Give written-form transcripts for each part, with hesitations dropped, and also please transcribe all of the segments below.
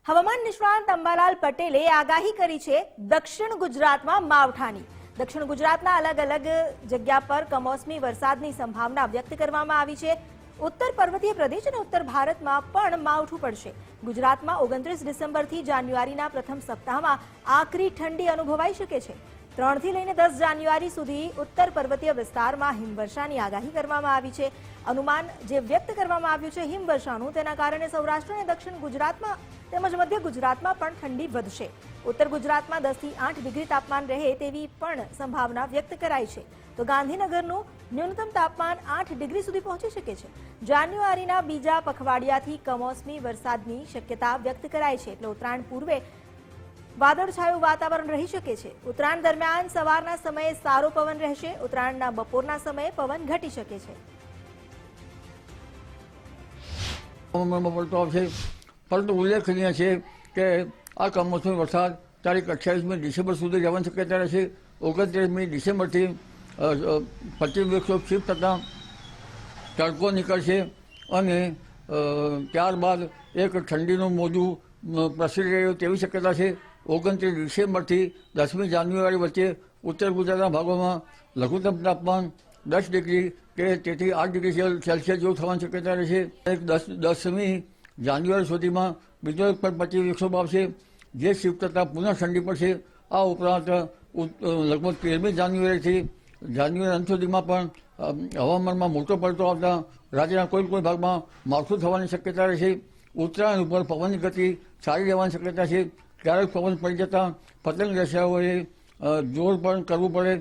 હવામાન નિષ્ણાત અંબાલાલ પટેલે આગાહી કરી છે દક્ષિણ ગુજરાતમાં માવઠાની। દક્ષિણ ગુજરાતના અલગ અલગ જગ્યા પર કમોસમી વરસાદની સંભાવના વ્યક્ત કરવામાં આવી છે। ઉત્તર પર્વતીય પ્રદેશ અને ઉત્તર ભારતમાં પણ માવઠું પડશે। ગુજરાતમાં 29 ડિસેમ્બરથી જાન્યુઆરીના પ્રથમ સપ્તાહમાં આકરી ઠંડી અનુભવાઈ શકે છે। 3 થી લઈને 10 જાન્યુઆરી સુધી ઉત્તર પર્વતીય વિસ્તારમાં હિમવર્ષાની આગાહી કરવામાં આવી છે। અનુમાન જે વ્યક્ત કરવામાં આવ્યું છે હિમવર્ષાનું, તેના કારણે સૌરાષ્ટ્ર અને દક્ષિણ ગુજરાતમાં તેમજ મધ્ય ગુજરાતમાં પણ ઠંડી વધશે। ઉત્તર ગુજરાતમાં 10 થી 8 ડિગ્રી તાપમાન રહે તેવી પણ સંભાવના વ્યક્ત કરાઈ છે। તો ગાંધીનગરનું ન્યૂનતમ તાપમાન 8 ડિગ્રી સુધી પહોંચી શકે છે। જાન્યુઆરીના બીજા પખવાડિયાથી કમોસમી વરસાદની શક્યતા વ્યક્ત કરાઈ છે, એટલે ઉત્તરાયણ પૂર્વે વાદળછાયું વાતાવરણ રહી શકે છે। ઉત્તરાયણ દરમિયાન સવારના સમયે સારો પવન રહેશે। ઉત્તરાયણના બપોરના સમયે પવન ઘટી શકે છે। પરંતુ ઉલ્લેખનીય છે કે આ કમોસમી વરસાદ તારીખ 28મી ડિસેમ્બર સુધી રહેવાની શક્યતા રહેશે। 29મી ડિસેમ્બરથી પશ્ચિમ વિક્ષોભ શિફ્ટ થતાં તડકો નીકળશે અને ત્યારબાદ એક ઠંડીનું મોજું પ્રસરી રહ્યું તેવી શક્યતા છે। 29 ડિસેમ્બરથી 10મી જાન્યુઆરી વચ્ચે ઉત્તર ગુજરાતના ભાગોમાં લઘુત્તમ તાપમાન 10 ડિગ્રી કે તેથી 8 ડિગ્રી સેલ્સિયસ જેવું થવાની શક્યતા રહેશે। 10મી જાન્યુઆરી સુધીમાં બીજો એક પણ પશ્ચિમ વિક્ષોભ આવશે, જે શિફ્ટ થતાં પુનઃ ઠંડી પડશે। આ ઉપરાંત લગભગ 13મી જાન્યુઆરીથી જાન્યુઆરી અંત સુધીમાં પણ હવામાનમાં મોટો પલટો આવતા રાજ્યના કોઈ ભાગમાં માવઠું થવાની શક્યતા રહેશે। ઉત્તરાયણ ઉપર પવનની ગતિ સારી રહેવાની શક્યતા છે। ક્યારેક પવન પડી જતાં પતંગ રસિયાઓએ જોર પણ કરવું પડે,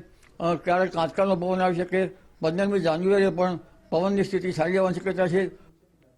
ક્યારેક આંચકાનો પવન આવી શકે। 15મી જાન્યુઆરીએ પણ પવનની સ્થિતિ સારી રહેવાની શક્યતા છે।